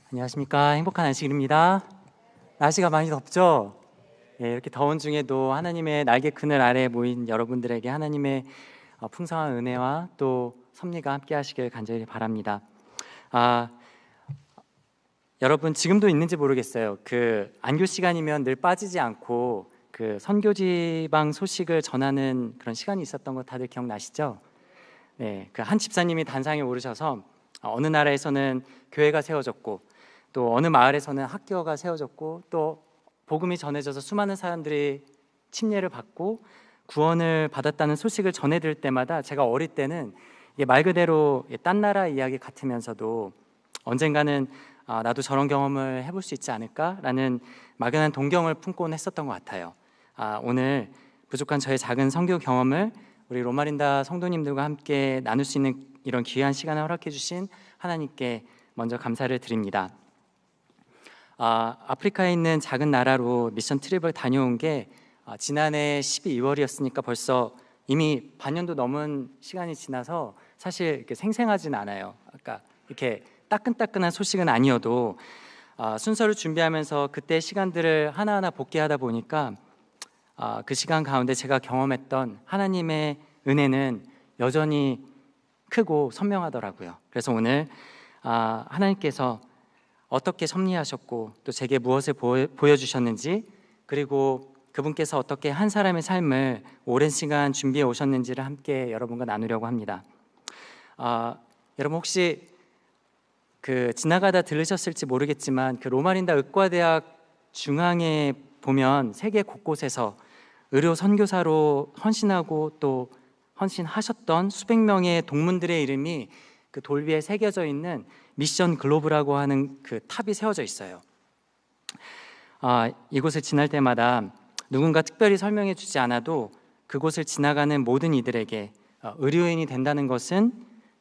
안녕하십니까. 행복한 안식일입니다. 날씨가 많이 덥죠? 예, 이렇게 더운 중에도 하나님의 날개 그늘 아래 모인 여러분들에게 하나님의 풍성한 은혜와 또 섭리가 함께 하시길 간절히 바랍니다. 아, 여러분 지금도 있는지 모르겠어요. 그 안교 시간이면 늘 빠지지 않고 그 선교지방 소식을 전하는 그런 시간이 있었던 거 다들 기억나시죠? 네, 그 한 집사님이 단상에 오르셔서 어느 나라에서는 교회가 세워졌고 또 어느 마을에서는 학교가 세워졌고 또 복음이 전해져서 수많은 사람들이 침례를 받고 구원을 받았다는 소식을 전해 들을 때마다 제가 어릴 때는 이게 말 그대로 딴 나라 이야기 같으면서도 언젠가는 나도 저런 경험을 해볼 수 있지 않을까라는 막연한 동경을 품곤 했었던 것 같아요. 오늘 부족한 저의 작은 선교 경험을 우리 로마린다 성도님들과 함께 나눌 수 있는 이런 귀한 시간을 허락해 주신 하나님께 먼저 감사를 드립니다. 아프리카에 있는 작은 나라로 미션 트립을 다녀온 게 지난해 12월이었으니까 벌써 이미 반년도 넘은 시간이 지나서 사실 이렇게 생생하진 않아요. 아까 이렇게 따끈따끈한 소식은 아니어도 순서를 준비하면서 그때 시간들을 하나하나 복귀하다 보니까 그 시간 가운데 제가 경험했던 하나님의 은혜는 여전히 크고 선명하더라고요. 그래서 오늘 하나님께서 어떻게 섭리하셨고 또 제게 무엇을 보여주셨는지, 그리고 그분께서 어떻게 한 사람의 삶을 오랜 시간 준비해 오셨는지를 함께 여러분과 나누려고 합니다. 여러분 혹시 그 지나가다 들으셨을지 모르겠지만 그 로마린다 의과대학 중앙에 보면 세계 곳곳에서 의료 선교사로 헌신하고 또 헌신하셨던 수백 명의 동문들의 이름이 그 돌 위에 새겨져 있는 미션 글로브라고 하는 그 탑이 세워져 있어요. 이곳을 지날 때마다 누군가 특별히 설명해 주지 않아도 그곳을 지나가는 모든 이들에게 의료인이 된다는 것은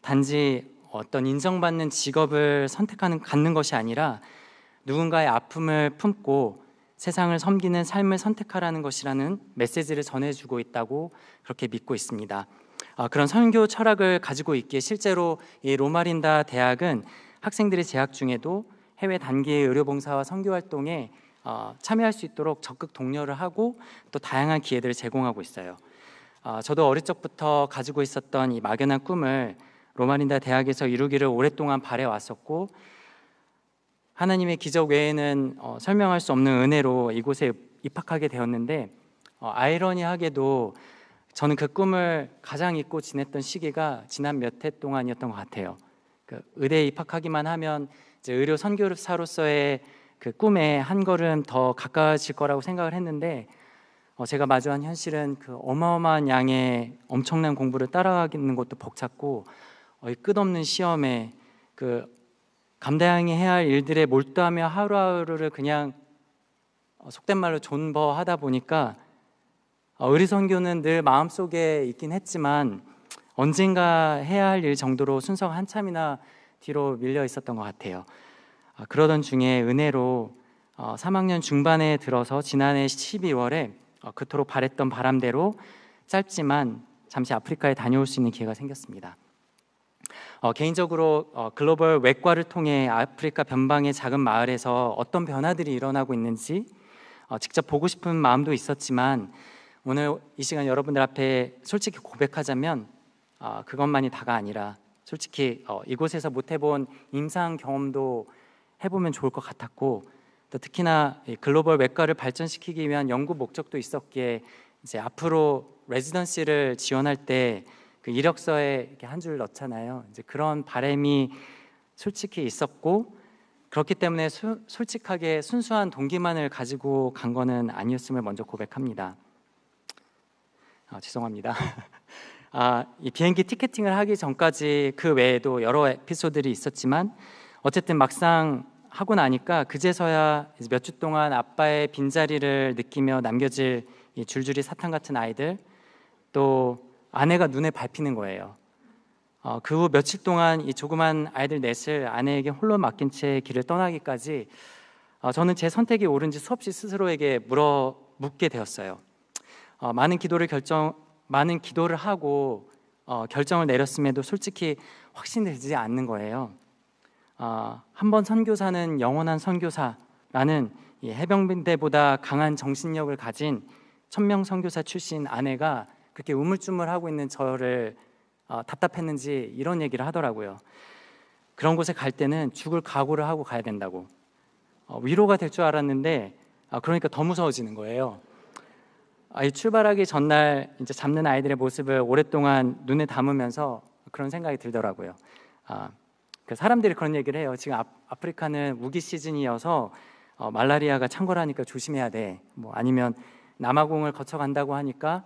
단지 어떤 인정받는 직업을 갖는 것이 아니라 누군가의 아픔을 품고 세상을 섬기는 삶을 선택하라는 것이라는 메시지를 전해주고 있다고 그렇게 믿고 있습니다. 그런 선교 철학을 가지고 있기에 실제로 이 로마린다 대학은 학생들이 재학 중에도 해외 단기의 의료봉사와 선교활동에 참여할 수 있도록 적극 독려를 하고 또 다양한 기회들을 제공하고 있어요. 저도 어릴 적부터 가지고 있었던 이 막연한 꿈을 로마린다 대학에서 이루기를 오랫동안 바래왔었고, 하나님의 기적 외에는 설명할 수 없는 은혜로 이곳에 입학하게 되었는데, 아이러니하게도 저는 그 꿈을 가장 잊고 지냈던 시기가 지난 몇 해 동안이었던 것 같아요. 그 의대에 입학하기만 하면 이제 의료 선교사로서의 그 꿈에 한 걸음 더 가까워질 거라고 생각을 했는데, 제가 마주한 현실은 그 어마어마한 양의 엄청난 공부를 따라가는 것도 벅찼고, 이 끝없는 시험에 그 감당해야 할 일들에 몰두하며 하루하루를 그냥 속된 말로 존버하다 보니까 의리 선교는 늘 마음속에 있긴 했지만 언젠가 해야 할 일 정도로 순서가 한참이나 뒤로 밀려 있었던 것 같아요. 그러던 중에 은혜로 3학년 중반에 들어서 지난해 12월에 그토록 바랬던 바람대로 짧지만 잠시 아프리카에 다녀올 수 있는 기회가 생겼습니다. 개인적으로 글로벌 외과를 통해 아프리카 변방의 작은 마을에서 어떤 변화들이 일어나고 있는지 직접 보고 싶은 마음도 있었지만, 오늘 이 시간 여러분들 앞에 솔직히 고백하자면 그것만이 다가 아니라 솔직히 이곳에서 못 해본 임상 경험도 해보면 좋을 것 같았고, 또 특히나 글로벌 외과를 발전시키기 위한 연구 목적도 있었기에 이제 앞으로 레지던시를 지원할 때 그 이력서에 이렇게 한 줄 넣잖아요. 이제 그런 바람이 솔직히 있었고, 그렇기 때문에 솔직하게 순수한 동기만을 가지고 간 거는 아니었음을 먼저 고백합니다. 죄송합니다. 이 비행기 티켓팅을 하기 전까지 그 외에도 여러 에피소드들이 있었지만 어쨌든 막상 하고 나니까 그제서야 몇 주 동안 아빠의 빈자리를 느끼며 남겨질 이 줄줄이 사탕 같은 아이들, 또 아내가 눈에 밟히는 거예요. 그 후 며칠 동안 이 조그만 아이들 넷을 아내에게 홀로 맡긴 채 길을 떠나기까지 저는 제 선택이 옳은지 수없이 스스로에게 묻게 되었어요. 많은 기도를 하고 결정을 내렸음에도 솔직히 확신되지 않는 거예요. 한 번 선교사는 영원한 선교사라는 이 해병대보다 강한 정신력을 가진 천명 선교사 출신 아내가 그렇게 우물쭈물하고 있는 저를 답답했는지 이런 얘기를 하더라고요. 그런 곳에 갈 때는 죽을 각오를 하고 가야 된다고. 위로가 될 줄 알았는데 그러니까 더 무서워지는 거예요. 이 출발하기 전날 이제 잡는 아이들의 모습을 오랫동안 눈에 담으면서 그런 생각이 들더라고요. 그 사람들이 그런 얘기를 해요. 지금 아프리카는 우기 시즌이어서 말라리아가 창궐하니까 조심해야 돼. 뭐 아니면 남아공을 거쳐 간다고 하니까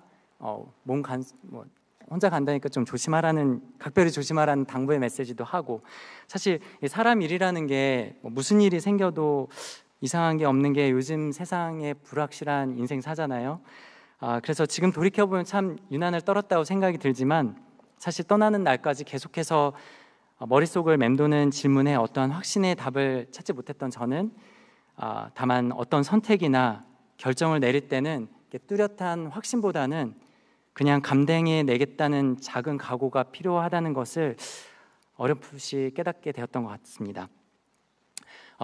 혼자 간다니까 좀 조심하라는, 각별히 조심하라는 당부의 메시지도 하고, 사실 사람 일이라는 게 무슨 일이 생겨도 이상한 게 없는 게 요즘 세상의 불확실한 인생사잖아요. 그래서 지금 돌이켜보면 참 유난을 떨었다고 생각이 들지만, 사실 떠나는 날까지 계속해서 머릿속을 맴도는 질문에 어떤 확신의 답을 찾지 못했던 저는 다만 어떤 선택이나 결정을 내릴 때는 뚜렷한 확신보다는 그냥 감당해 내겠다는 작은 각오가 필요하다는 것을 어렴풋이 깨닫게 되었던 것 같습니다.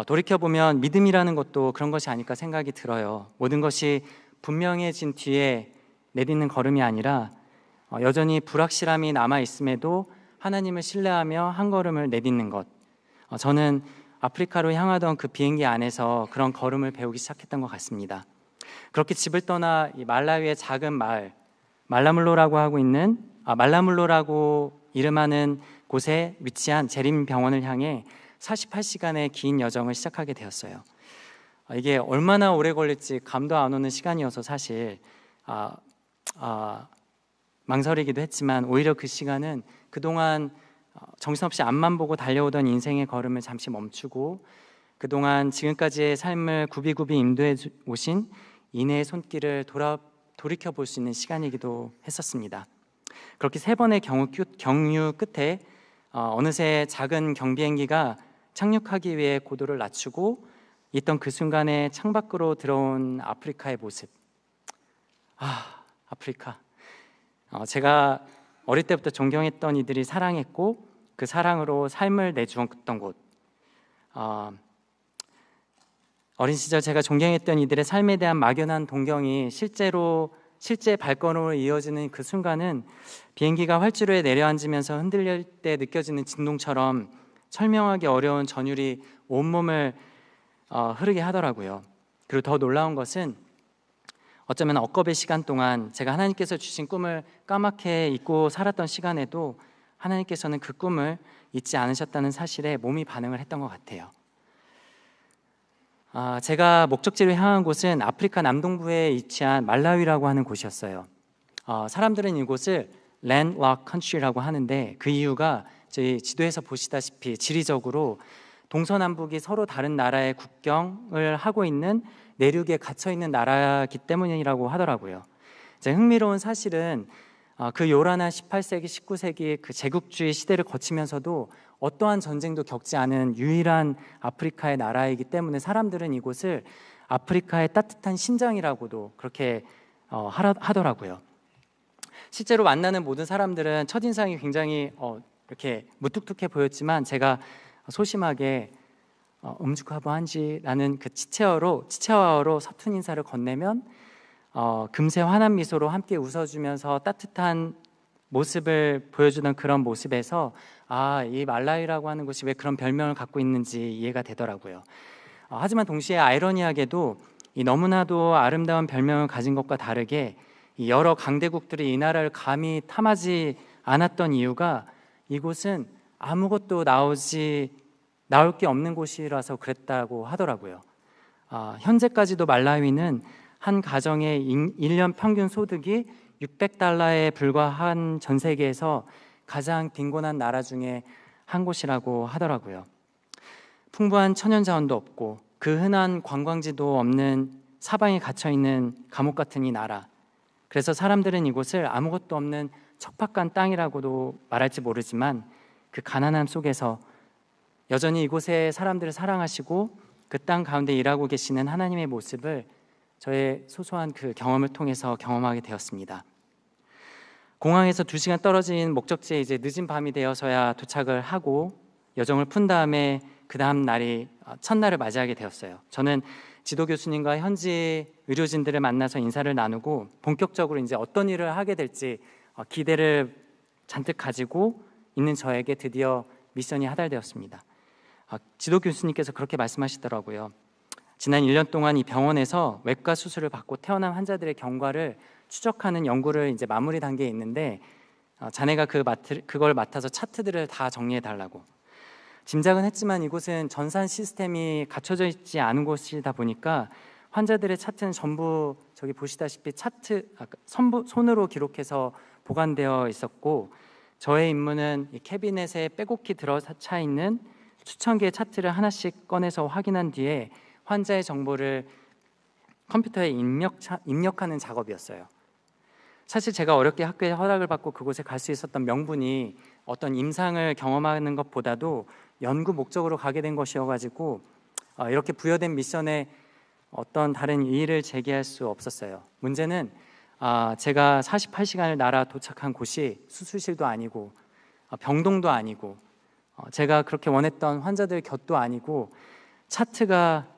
돌이켜보면 믿음이라는 것도 그런 것이 아닐까 생각이 들어요. 모든 것이 분명해진 뒤에 내딛는 걸음이 아니라 여전히 불확실함이 남아있음에도 하나님을 신뢰하며 한 걸음을 내딛는 것. 저는 아프리카로 향하던 그 비행기 안에서 그런 걸음을 배우기 시작했던 것 같습니다. 그렇게 집을 떠나 이 말라위의 작은 마을 말라물로라고 이름하는 곳에 위치한 재림 병원을 향해 48시간의 긴 여정을 시작하게 되었어요. 이게 얼마나 오래 걸릴지 감도 안 오는 시간이어서 사실 망설이기도 했지만, 오히려 그 시간은 그동안 정신없이 앞만 보고 달려오던 인생의 걸음을 잠시 멈추고 그동안 지금까지의 삶을 굽이굽이 인도해 오신 인내의 손길을 돌이켜 볼 수 있는 시간이기도 했었습니다. 그렇게 3번의 경유 끝에 어느새 작은 경비행기가 착륙하기 위해 고도를 낮추고 있던 그 순간에 창밖으로 들어온 아프리카의 모습. 아프리카. 제가 어릴 때부터 존경했던 이들이 사랑했고 그 사랑으로 삶을 내주었던 곳. 어린 시절 제가 존경했던 이들의 삶에 대한 막연한 동경이 실제 발걸음으로 이어지는 그 순간은 비행기가 활주로에 내려앉으면서 흔들릴 때 느껴지는 진동처럼 설명하기 어려운 전율이 온몸을 흐르게 하더라고요. 그리고 더 놀라운 것은 어쩌면 억겁의 시간 동안 제가 하나님께서 주신 꿈을 까맣게 잊고 살았던 시간에도 하나님께서는 그 꿈을 잊지 않으셨다는 사실에 몸이 반응을 했던 것 같아요. 제가 목적지로 향한 곳은 아프리카 남동부에 위치한 말라위라고 하는 곳이었어요. 사람들은 이곳을 landlocked country라고 하는데 그 이유가 저희 지도에서 보시다시피 지리적으로 동서남북이 서로 다른 나라의 국경을 하고 있는 내륙에 갇혀 있는 나라이기 때문이라고 하더라고요. 흥미로운 사실은 그 요란한 18세기, 19세기 그 제국주의 시대를 거치면서도 어떠한 전쟁도 겪지 않은 유일한 아프리카의 나라이기 때문에 사람들은 이곳을 아프리카의 따뜻한 심장이라고도 그렇게 하더라고요. 실제로 만나는 모든 사람들은 첫인상이 굉장히 이렇게 무뚝뚝해 보였지만 제가 소심하게 음주카부한지라는 그 치체어로 서툰 인사를 건네면 금세 환한 미소로 함께 웃어주면서 따뜻한 모습을 보여주던 그런 모습에서 이 말라위라고 하는 곳이 왜 그런 별명을 갖고 있는지 이해가 되더라고요. 하지만 동시에 아이러니하게도 이 너무나도 아름다운 별명을 가진 것과 다르게 이 여러 강대국들이 이 나라를 감히 탐하지 않았던 이유가 이곳은 아무것도 나올 게 없는 곳이라서 그랬다고 하더라고요. 현재까지도 말라위는 한 가정의 1년 평균 소득이 $600에 불과한 전 세계에서 가장 빈곤한 나라 중에 한 곳이라고 하더라고요. 풍부한 천연 자원도 없고 그 흔한 관광지도 없는 사방에 갇혀있는 감옥 같은 이 나라. 그래서 사람들은 이곳을 아무것도 없는 척박한 땅이라고도 말할지 모르지만 그 가난함 속에서 여전히 이곳의 사람들을 사랑하시고 그 땅 가운데 일하고 계시는 하나님의 모습을 저의 소소한 그 경험을 통해서 경험하게 되었습니다. 공항에서 2시간 떨어진 목적지에 이제 늦은 밤이 되어서야 도착을 하고 여정을 푼 다음에 그 다음 날이 첫날을 맞이하게 되었어요. 저는 지도 교수님과 현지 의료진들을 만나서 인사를 나누고 본격적으로 이제 어떤 일을 하게 될지 기대를 잔뜩 가지고 있는 저에게 드디어 미션이 하달되었습니다. 지도 교수님께서 그렇게 말씀하시더라고요. 지난 1년 동안 이 병원에서 외과 수술을 받고 태어난 환자들의 경과를 추적하는 연구를 이제 마무리 단계에 있는데 자네가 그걸 맡아서 차트들을 다 정리해 달라고. 짐작은 했지만 이곳은 전산 시스템이 갖춰져 있지 않은 곳이다 보니까 환자들의 차트는 전부 저기 보시다시피 차트 손으로 기록해서 보관되어 있었고, 저의 임무는 이 캐비넷에 빼곡히 들어차 있는 수천 개의 차트를 하나씩 꺼내서 확인한 뒤에 환자의 정보를 컴퓨터에 입력하는 작업이었어요. 사실 제가 어렵게 학교에 허락을 받고 그곳에 갈 수 있었던 명분이 어떤 임상을 경험하는 것보다도 연구 목적으로 가게 된 것이어가지고 이렇게 부여된 미션에 어떤 다른 이의를 제기할 수 없었어요. 문제는 제가 48시간을 날아 도착한 곳이 수술실도 아니고 병동도 아니고 제가 그렇게 원했던 환자들 곁도 아니고 차트가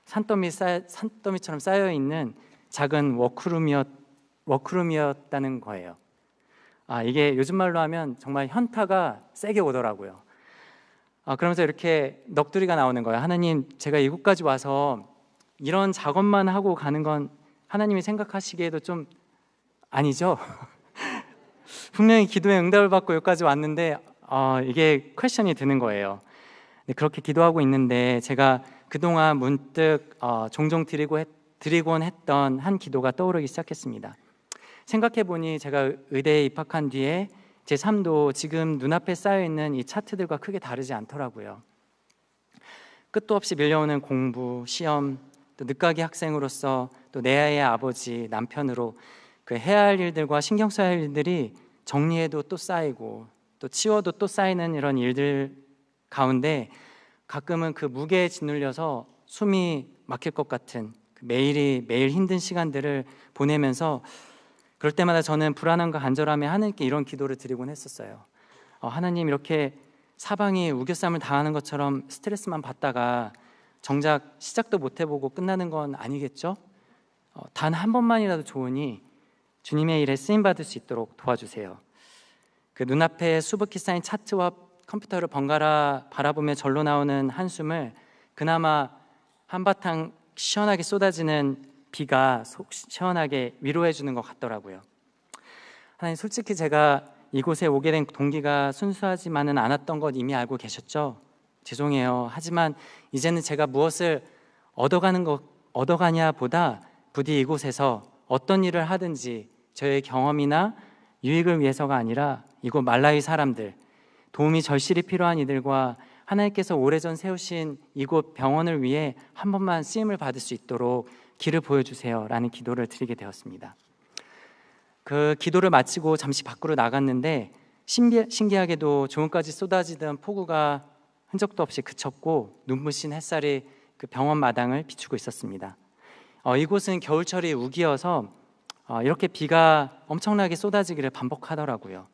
산더미처럼 쌓여있는 작은 워크룸이었다는 거예요. 이게 요즘 말로 하면 정말 현타가 세게 오더라고요. 그러면서 이렇게 넋두리가 나오는 거예요. 하나님, 제가 이곳까지 와서 이런 작업만 하고 가는 건 하나님이 생각하시기에도 좀 아니죠? 분명히 기도에 응답을 받고 여기까지 왔는데 이게 퀘션이 드는 거예요. 그렇게 기도하고 있는데 제가 그동안 문득 종종 드리곤 했던 한 기도가 떠오르기 시작했습니다. 생각해보니 제가 의대에 입학한 뒤에 제 삶도 지금 눈앞에 쌓여있는 이 차트들과 크게 다르지 않더라고요. 끝도 없이 밀려오는 공부, 시험, 또 늦가기 학생으로서 또 내 아이의 아버지, 남편으로 그 해야 할 일들과 신경 써야 할 일들이 정리해도 또 쌓이고 또 치워도 또 쌓이는 이런 일들 가운데 가끔은 그 무게에 짓눌려서 숨이 막힐 것 같은 매일 힘든 시간들을 보내면서 그럴 때마다 저는 불안함과 간절함에 하나님께 이런 기도를 드리곤 했었어요. 하나님, 이렇게 사방이 우겨쌈을 당하는 것처럼 스트레스만 받다가 정작 시작도 못 해보고 끝나는 건 아니겠죠? 단 한 번만이라도 좋으니 주님의 일에 쓰임받을 수 있도록 도와주세요. 그 눈앞에 수북히 쌓인 차트와 컴퓨터를 번갈아 바라보며 절로 나오는 한숨을 그나마 한바탕 시원하게 쏟아지는 비가 속 시원하게 위로해 주는 것 같더라고요. 하나님, 솔직히 제가 이곳에 오게 된 동기가 순수하지만은 않았던 것 이미 알고 계셨죠? 죄송해요. 하지만 이제는 제가 무엇을 얻어가냐 보다 부디 이곳에서 어떤 일을 하든지 저의 경험이나 유익을 위해서가 아니라 이곳 말라위 사람들, 도움이 절실히 필요한 이들과 하나님께서 오래전 세우신 이곳 병원을 위해 한 번만 쓰임을 받을 수 있도록 길을 보여주세요 라는 기도를 드리게 되었습니다. 그 기도를 마치고 잠시 밖으로 나갔는데 신기하게도 조금까지 쏟아지던 폭우가 흔적도 없이 그쳤고 눈부신 햇살이 그 병원 마당을 비추고 있었습니다. 이곳은 겨울철이 우기여서 이렇게 비가 엄청나게 쏟아지기를 반복하더라고요.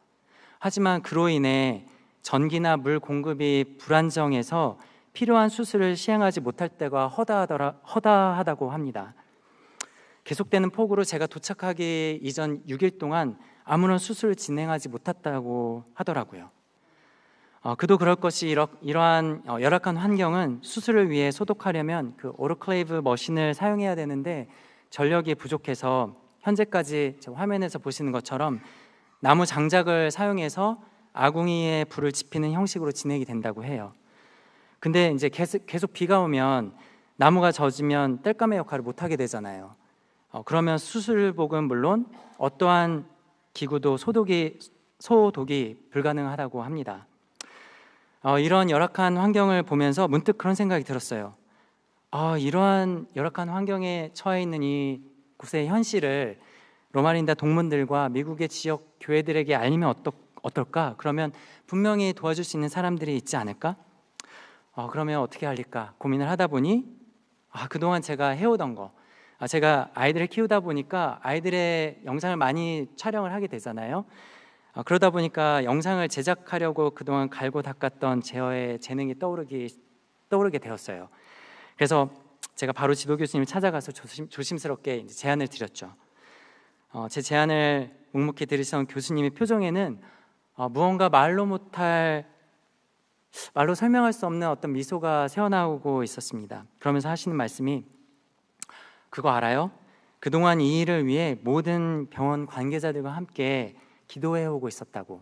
하지만 그로 인해 전기나 물 공급이 불안정해서 필요한 수술을 시행하지 못할 때가 허다하다고 합니다. 계속되는 폭우로 제가 도착하기 이전 6일 동안 아무런 수술을 진행하지 못했다고 하더라고요. 그도 그럴 것이 이러한 열악한 환경은 수술을 위해 소독하려면 그 오토클레이브 머신을 사용해야 되는데 전력이 부족해서 현재까지 화면에서 보시는 것처럼 나무 장작을 사용해서 아궁이에 불을 지피는 형식으로 진행이 된다고 해요. 근데 이제 계속 비가 오면 나무가 젖으면 땔감의 역할을 못하게 되잖아요. 그러면 수술복은 물론 어떠한 기구도 소독이 불가능하다고 합니다. 이런 열악한 환경을 보면서 문득 그런 생각이 들었어요. 이러한 열악한 환경에 처해 있는 이 곳의 현실을 로마린다 동문들과 미국의 지역 교회들에게 알리면 어떨까? 그러면 분명히 도와줄 수 있는 사람들이 있지 않을까? 그러면 어떻게 할까 고민을 하다 보니 그동안 제가 해오던 거, 제가 아이들을 키우다 보니까 아이들의 영상을 많이 촬영을 하게 되잖아요. 그러다 보니까 영상을 제작하려고 그동안 갈고 닦았던 제어의 재능이 떠오르게 되었어요. 그래서 제가 바로 지도 교수님을 찾아가서 조심스럽게 이제 제안을 드렸죠. 제 제안을 묵묵히 들으시던 교수님의 표정에는 무언가 말로 설명할 수 없는 어떤 미소가 새어나오고 있었습니다. 그러면서 하시는 말씀이, 그거 알아요? 그동안 이 일을 위해 모든 병원 관계자들과 함께 기도해오고 있었다고.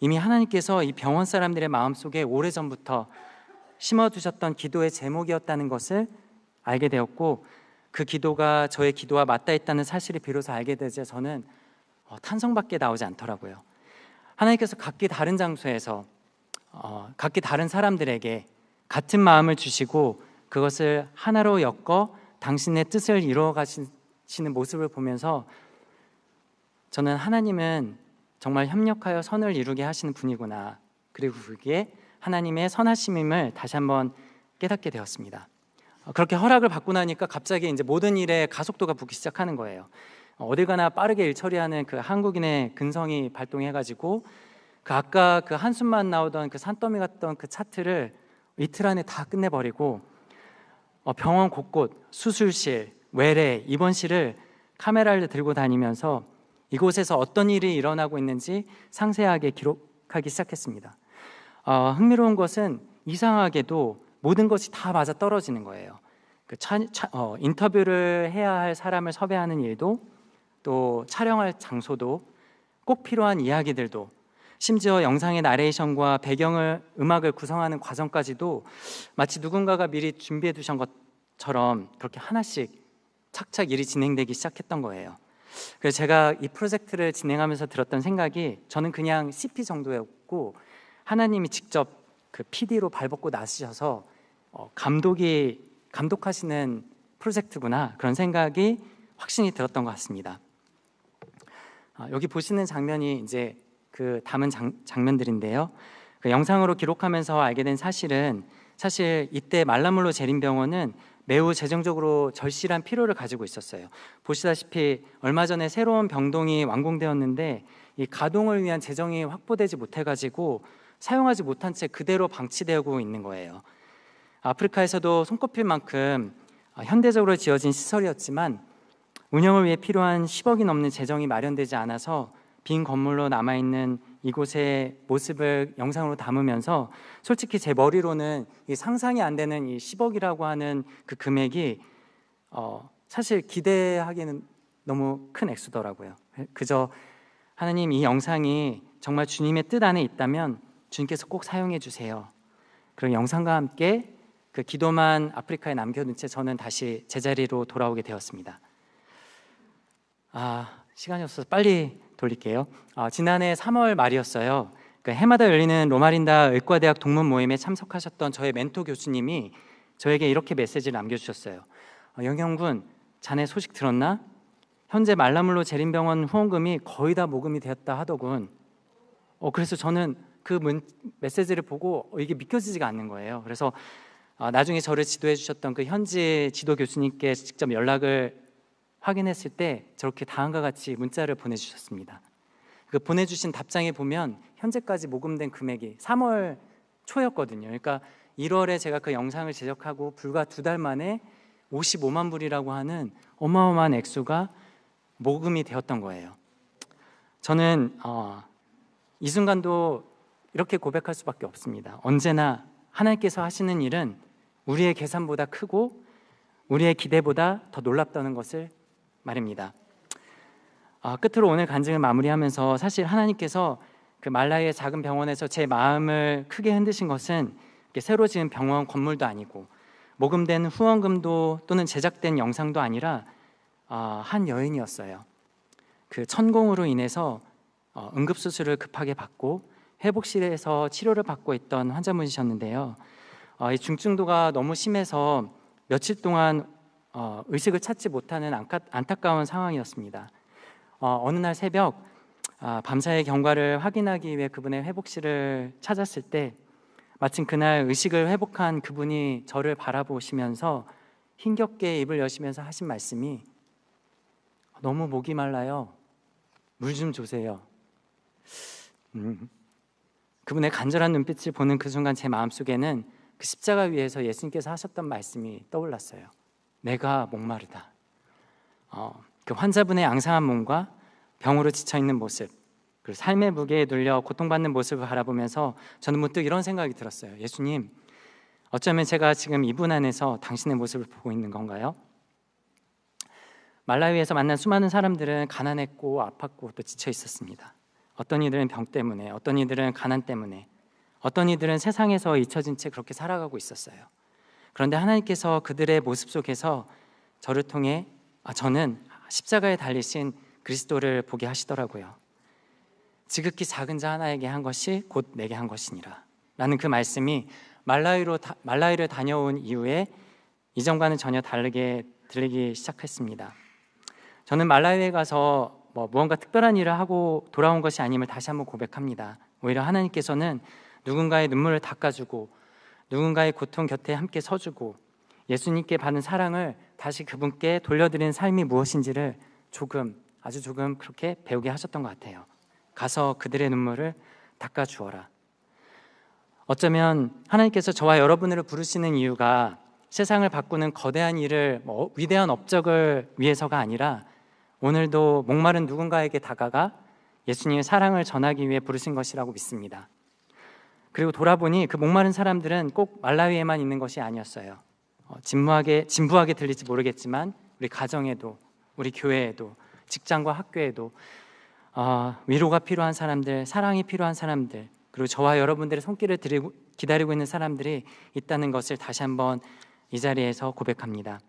이미 하나님께서 이 병원 사람들의 마음속에 오래전부터 심어두셨던 기도의 제목이었다는 것을 알게 되었고, 그 기도가 저의 기도와 맞닿아 있다는 사실을 비로소 알게 되자 저는 탄성밖에 나오지 않더라고요. 하나님께서 각기 다른 장소에서 각기 다른 사람들에게 같은 마음을 주시고 그것을 하나로 엮어 당신의 뜻을 이루어 가시는 모습을 보면서 저는 하나님은 정말 협력하여 선을 이루게 하시는 분이구나, 그리고 그게 하나님의 선하심임을 다시 한번 깨닫게 되었습니다. 그렇게 허락을 받고 나니까 갑자기 이제 모든 일에 가속도가 붙기 시작하는 거예요. 어딜 가나 빠르게 일 처리하는 그 한국인의 근성이 발동해가지고 아까 그 한숨만 나오던 그 산더미 같던 그 차트를 이틀 안에 다 끝내버리고 병원 곳곳, 수술실, 외래, 입원실을 카메라를 들고 다니면서 이곳에서 어떤 일이 일어나고 있는지 상세하게 기록하기 시작했습니다. 흥미로운 것은 이상하게도 모든 것이 다 맞아 떨어지는 거예요. 인터뷰를 해야 할 사람을 섭외하는 일도, 또 촬영할 장소도, 꼭 필요한 이야기들도, 심지어 영상의 나레이션과 음악을 구성하는 과정까지도 마치 누군가가 미리 준비해 두신 것처럼 그렇게 하나씩 착착 일이 진행되기 시작했던 거예요. 그래서 제가 이 프로젝트를 진행하면서 들었던 생각이, 저는 그냥 CP 정도였고 하나님이 직접 그 PD로 발벗고 나서셔서 감독하시는 프로젝트구나, 그런 생각이 확신이 들었던 것 같습니다. 여기 보시는 장면이 이제 그 담은 장면들인데요. 그 영상으로 기록하면서 알게 된 사실은, 사실 이때 말라몰로 재림병원은 매우 재정적으로 절실한 필요를 가지고 있었어요. 보시다시피 얼마 전에 새로운 병동이 완공되었는데 이 가동을 위한 재정이 확보되지 못해가지고 사용하지 못한 채 그대로 방치되고 있는 거예요. 아프리카에서도 손꼽힐 만큼 현대적으로 지어진 시설이었지만 운영을 위해 필요한 10억이 넘는 재정이 마련되지 않아서 빈 건물로 남아있는 이곳의 모습을 영상으로 담으면서 솔직히 제 머리로는 이 상상이 안 되는 이 10억이라고 하는 그 금액이 사실 기대하기는 너무 큰 액수더라고요. 그저 하나님, 이 영상이 정말 주님의 뜻 안에 있다면 주님께서 꼭 사용해 주세요. 그런 영상과 함께 그 기도만 아프리카에 남겨둔 채 저는 다시 제자리로 돌아오게 되었습니다. 시간이 없어서 빨리 돌릴게요. 지난해 3월 말이었어요. 그 해마다 열리는 로마린다 의과대학 동문 모임에 참석하셨던 저의 멘토 교수님이 저에게 이렇게 메시지를 남겨주셨어요. 영형군, 자네 소식 들었나? 현재 말라몰로 재림병원 후원금이 거의 다 모금이 되었다 하더군. 그래서 저는 그 메시지를 보고 이게 믿겨지지가 않는 거예요. 그래서 나중에 저를 지도해 주셨던 그 현지 지도 교수님께 직접 연락을 확인했을 때 저렇게 다음과 같이 문자를 보내주셨습니다. 그 보내주신 답장에 보면 현재까지 모금된 금액이 3월 초였거든요. 그러니까 1월에 제가 그 영상을 제작하고 불과 2달 만에 55만 불이라고 하는 어마어마한 액수가 모금이 되었던 거예요. 저는 이 순간도 이렇게 고백할 수밖에 없습니다. 언제나 하나님께서 하시는 일은 우리의 계산보다 크고 우리의 기대보다 더 놀랍다는 것을 말입니다. 끝으로 오늘 간증을 마무리하면서, 사실 하나님께서 그 말라의 작은 병원에서 제 마음을 크게 흔드신 것은 새로 지은 병원 건물도 아니고 모금된 후원금도 또는 제작된 영상도 아니라 한 여인이었어요. 그 천공으로 인해서 응급수술을 급하게 받고 회복실에서 치료를 받고 있던 환자분이셨는데요. 이 중증도가 너무 심해서 며칠 동안 의식을 찾지 못하는 안타까운 상황이었습니다. 어느 날 새벽 밤사이 경과를 확인하기 위해 그분의 회복실을 찾았을 때 마침 그날 의식을 회복한 그분이 저를 바라보시면서 힘겹게 입을 여시면서 하신 말씀이, 너무 목이 말라요. 물 좀 주세요. 그분의 간절한 눈빛을 보는 그 순간 제 마음속에는 그 십자가 위에서 예수님께서 하셨던 말씀이 떠올랐어요. 내가 목마르다. 그 환자분의 앙상한 몸과 병으로 지쳐있는 모습, 그리고 삶의 무게에 눌려 고통받는 모습을 바라보면서 저는 문득 이런 생각이 들었어요. 예수님, 어쩌면 제가 지금 이분 안에서 당신의 모습을 보고 있는 건가요? 말라위에서 만난 수많은 사람들은 가난했고 아팠고 또 지쳐 있었습니다. 어떤 이들은 병 때문에, 어떤 이들은 가난 때문에, 어떤 이들은 세상에서 잊혀진 채 그렇게 살아가고 있었어요. 그런데 하나님께서 그들의 모습 속에서 저를 통해 저는 십자가에 달리신 그리스도를 보게 하시더라고요. 지극히 작은 자 하나에게 한 것이 곧 내게 한 것이니라 라는 그 말씀이 말라위를 다녀온 이후에 이전과는 전혀 다르게 들리기 시작했습니다. 저는 말라위에 가서 무언가 특별한 일을 하고 돌아온 것이 아님을 다시 한번 고백합니다. 오히려 하나님께서는 누군가의 눈물을 닦아주고 누군가의 고통 곁에 함께 서주고 예수님께 받은 사랑을 다시 그분께 돌려드리는 삶이 무엇인지를 아주 조금 그렇게 배우게 하셨던 것 같아요. 가서 그들의 눈물을 닦아주어라. 어쩌면 하나님께서 저와 여러분을 부르시는 이유가 세상을 바꾸는 거대한 일을 위대한 업적을 위해서가 아니라 오늘도 목마른 누군가에게 다가가 예수님의 사랑을 전하기 위해 부르신 것이라고 믿습니다. 그리고 돌아보니 그 목마른 사람들은 꼭 말라위에만 있는 것이 아니었어요. 진부하게 들릴지 모르겠지만 우리 가정에도, 우리 교회에도, 직장과 학교에도 위로가 필요한 사람들, 사랑이 필요한 사람들, 그리고 저와 여러분들의 손길을 기다리고 있는 사람들이 있다는 것을 다시 한번 이 자리에서 고백합니다.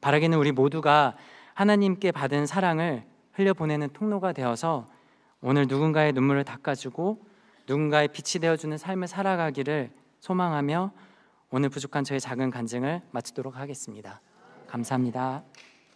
바라기는 우리 모두가 하나님께 받은 사랑을 흘려보내는 통로가 되어서 오늘 누군가의 눈물을 닦아주고 누군가의 빛이 되어주는 삶을 살아가기를 소망하며 오늘 부족한 저의 작은 간증을 마치도록 하겠습니다. 감사합니다.